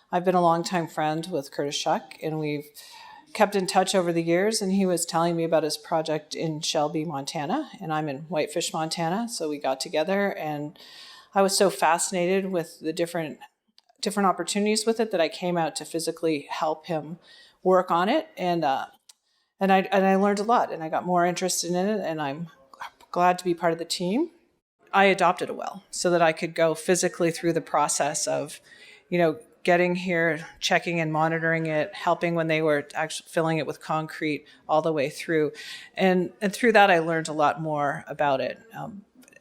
I've been a longtime friend with Curtis Shuck, and we've kept in touch over the years, and he was telling me about his project in Shelby, Montana, and I'm in Whitefish, Montana, so we got together, and I was so fascinated with the different opportunities with it that I came out to physically help him work on it, and I learned a lot, and I got more interested in it, and I'm glad to be part of the team. I adopted a well so that I could go physically through the process of, getting here, checking and monitoring it, helping when they were actually filling it with concrete all the way through. And through that, I learned a lot more about it.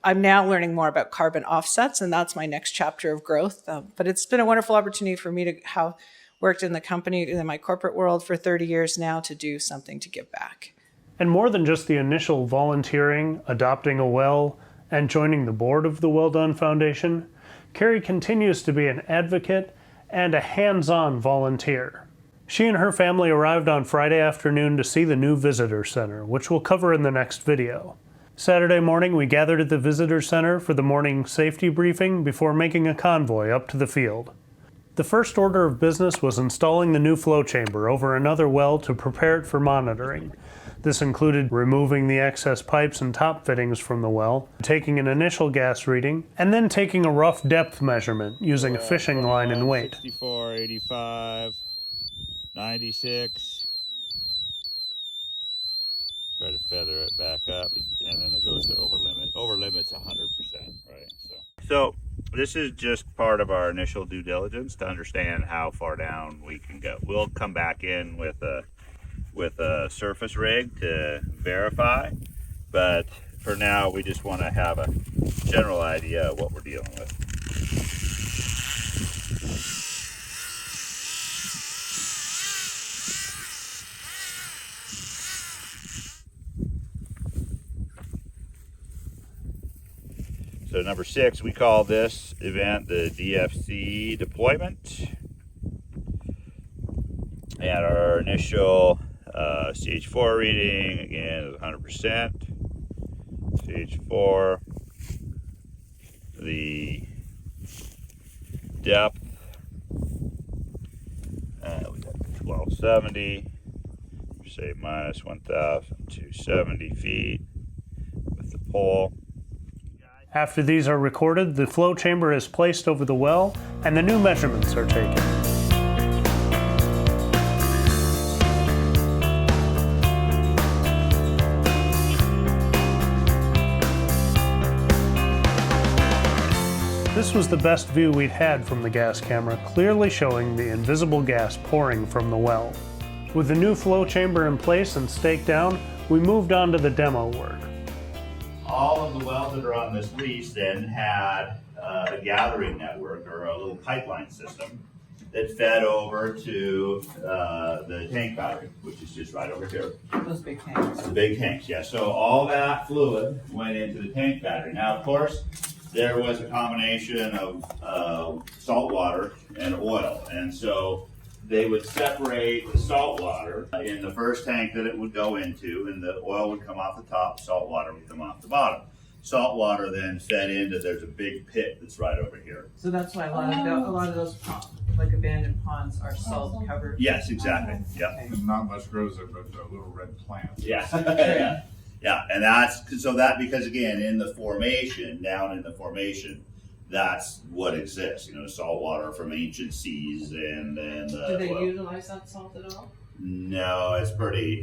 I'm now learning more about carbon offsets, and that's my next chapter of growth. But it's been a wonderful opportunity for me to have worked in the company, in my corporate world for 30 years now, to do something to give back. And more than just the initial volunteering, adopting a well, and joining the board of the Well Done Foundation, Kerri continues to be an advocate and a hands-on volunteer. She and her family arrived on Friday afternoon to see the new visitor center, which we'll cover in the next video. Saturday morning, we gathered at the visitor center for the morning safety briefing before making a convoy up to the field. The first order of business was installing the new flow chamber over another well to prepare it for monitoring. This included removing the excess pipes and top fittings from the well, taking an initial gas reading, and then taking a rough depth measurement using a fishing line and weight. 64, 85, 96. Try to feather it back up, and then it goes to over limit. Over limit's 100%, right? So this is just part of our initial due diligence to understand how far down we can go. We'll come back in with a surface rig to verify, but for now we just want to have a general idea of what we're dealing with. So number 6, we call this event the DFC deployment, and our initial CH4 reading, again, is 100%. CH4, the depth, we got 1270, say minus 1,270 feet with the pole. After these are recorded, the flow chamber is placed over the well, and the new measurements are taken. This was the best view we'd had from the gas camera, clearly showing the invisible gas pouring from the well. With the new flow chamber in place and staked down, we moved on to the demo work. All of the wells that are on this lease then had a gathering network or a little pipeline system that fed over to the tank battery, which is just right over here. Those big tanks. The big tanks, yeah. So all that fluid went into the tank battery. Now, of course, there was a combination of salt water and oil, and so they would separate the salt water in the first tank that it would go into, and the oil would come off the top, salt water would come off the bottom. Salt water then fed into, there's a big pit that's right over here. So that's why a lot of those ponds, like abandoned ponds, are salt covered. Yes, exactly. Yeah. Okay. And not much grows there, but little red plants. Yeah. Yeah. Yeah. And that's so that because again in the formation, down in the formation, that's what exists. Salt water from ancient seas, and then do they utilize that salt at all? No, it's pretty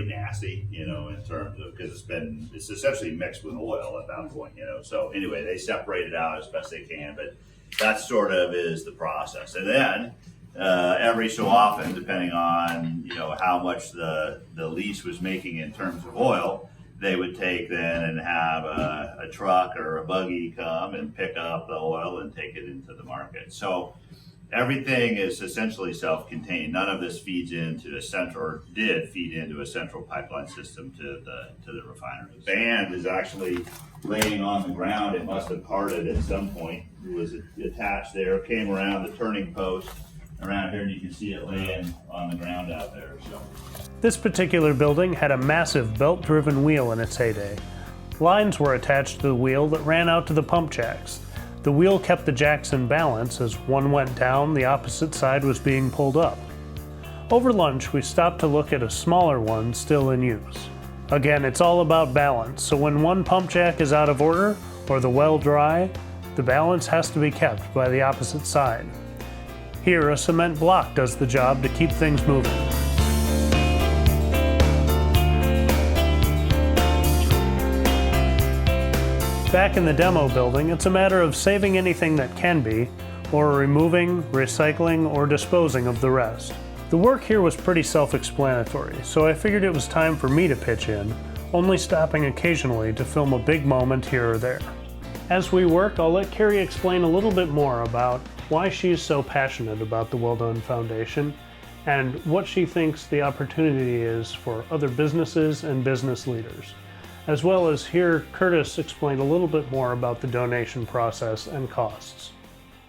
nasty, in terms of, because it's essentially mixed with oil at that point, So anyway, they separate it out as best they can, but that sort of is the process. And then every so often, depending on how much the lease was making in terms of oil, they would take then and have a truck or a buggy come and pick up the oil and take it into the market. So everything is essentially self-contained. None of this feeds into did feed into a central pipeline system to the refinery. The band is actually laying on the ground. It must have parted at some point. It was attached there, came around the turning post around here, and you can see it laying on the ground out there. So this particular building had a massive belt-driven wheel in its heyday. Lines were attached to the wheel that ran out to the pump jacks. The wheel kept the jacks in balance. As one went down, the opposite side was being pulled up. Over lunch, we stopped to look at a smaller one still in use. Again, it's all about balance, so when one pump jack is out of order, or the well dry, the balance has to be kept by the opposite side. Here, a cement block does the job to keep things moving. Back in the demo building, it's a matter of saving anything that can be, or removing, recycling, or disposing of the rest. The work here was pretty self-explanatory, so I figured it was time for me to pitch in, only stopping occasionally to film a big moment here or there. As we work, I'll let Kerry explain a little bit more about why she's so passionate about the Well Done Foundation and what she thinks the opportunity is for other businesses and business leaders, as well as hear Curtis explain a little bit more about the donation process and costs.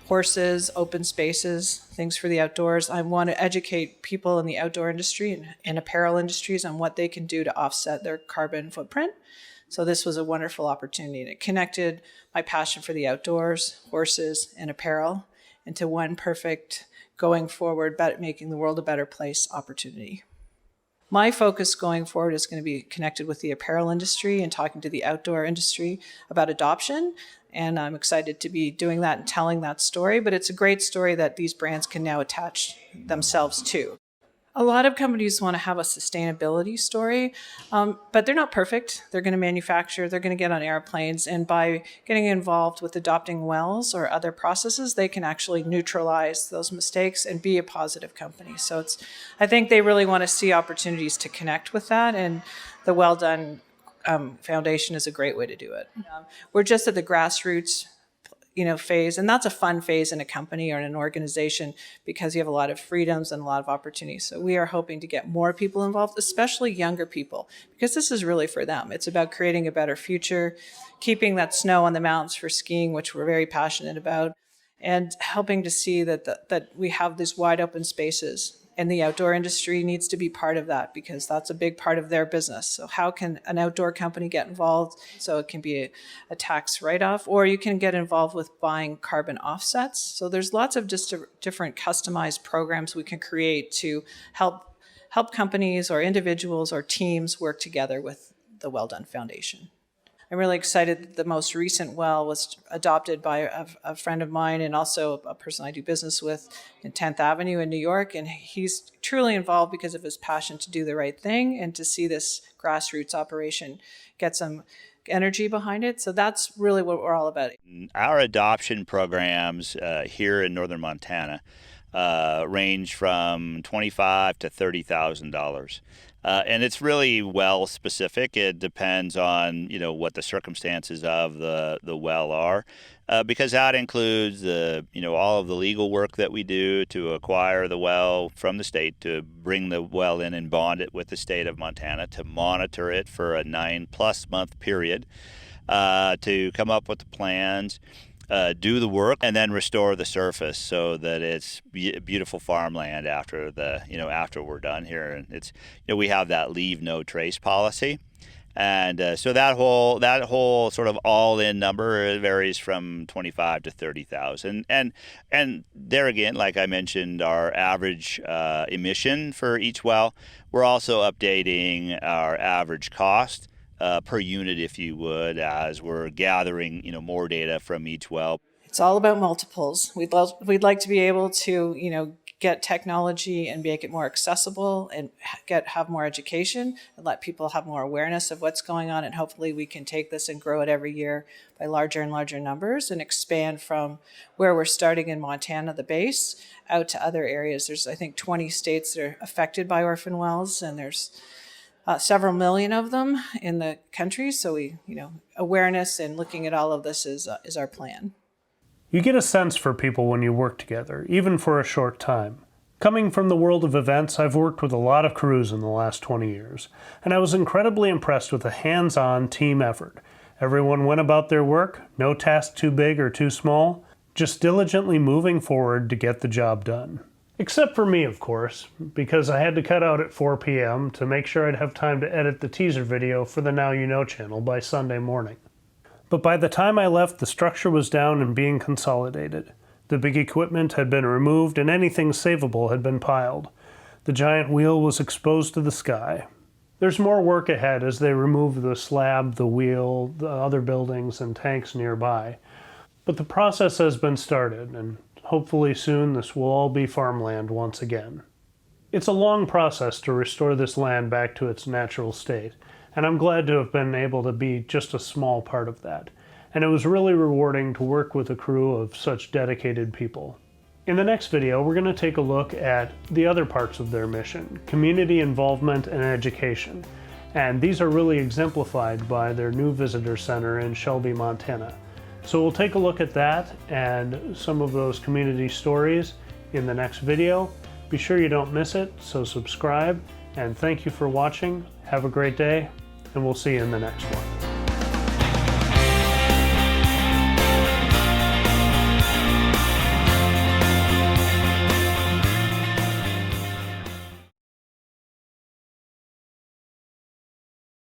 Horses, open spaces, things for the outdoors. I want to educate people in the outdoor industry and apparel industries on what they can do to offset their carbon footprint. So this was a wonderful opportunity. And it connected my passion for the outdoors, horses, and apparel into one perfect going forward, making the world a better place opportunity. My focus going forward is going to be connected with the apparel industry and talking to the outdoor industry about adoption. And I'm excited to be doing that and telling that story. But it's a great story that these brands can now attach themselves to. A lot of companies want to have a sustainability story, but they're not perfect. They're going to manufacture, they're going to get on airplanes, and by getting involved with adopting wells or other processes, they can actually neutralize those mistakes and be a positive company. So I think they really want to see opportunities to connect with that, and the Well Done Foundation is a great way to do it. We're just at the grassroots phase, and that's a fun phase in a company or in an organization because you have a lot of freedoms and a lot of opportunities. So we are hoping to get more people involved, especially younger people, because this is really for them. It's about creating a better future, keeping that snow on the mountains for skiing, which we're very passionate about, and helping to see that we have these wide open spaces. And the outdoor industry needs to be part of that because that's a big part of their business. So how can an outdoor company get involved? So it can be a tax write-off, or you can get involved with buying carbon offsets. So there's lots of just different customized programs we can create to help companies or individuals or teams work together with the Well Done Foundation. I'm really excited that the most recent well was adopted by a friend of mine and also a person I do business with in 10th Avenue in New York. And he's truly involved because of his passion to do the right thing and to see this grassroots operation get some energy behind it. So that's really what we're all about. Our adoption programs here in northern Montana range from $25,000 to $30,000. And it's really well specific. It depends on what the circumstances of the well are, because that includes all of the legal work that we do to acquire the well from the state, to bring the well in and bond it with the state of Montana, to monitor it for a 9+ month period, to come up with the plans, do the work, and then restore the surface so that it's beautiful farmland after after we're done here. And it's we have that leave no trace policy, and so that whole sort of all-in number varies from 25 to 30,000. And there again, like I mentioned, our average emission for each well. We're also updating our average cost per unit, if you would, as we're gathering more data from each well. It's all about multiples. We'd like to be able to get technology and make it more accessible and have more education and let people have more awareness of what's going on, and hopefully we can take this and grow it every year by larger and larger numbers and expand from where we're starting in Montana, the base, out to other areas. There's I think 20 states that are affected by orphan wells, and there's several million of them in the country. So awareness and looking at all of this is our plan. You get a sense for people when you work together, even for a short time. Coming from the world of events, I've worked with a lot of crews in the last 20 years, and I was incredibly impressed with the hands-on team effort. Everyone went about their work, no task too big or too small, just diligently moving forward to get the job done. Except for me, of course, because I had to cut out at 4 p.m. to make sure I'd have time to edit the teaser video for the Now You Know channel by Sunday morning. But by the time I left, the structure was down and being consolidated. The big equipment had been removed and anything savable had been piled. The giant wheel was exposed to the sky. There's more work ahead as they remove the slab, the wheel, the other buildings and tanks nearby. But the process has been started, and hopefully soon this will all be farmland once again. It's a long process to restore this land back to its natural state, and I'm glad to have been able to be just a small part of that. And it was really rewarding to work with a crew of such dedicated people. In the next video, we're going to take a look at the other parts of their mission, community involvement and education. And these are really exemplified by their new visitor center in Shelby, Montana. So we'll take a look at that and some of those community stories in the next video. Be sure you don't miss it, so subscribe, and thank you for watching. Have a great day, and we'll see you in the next one.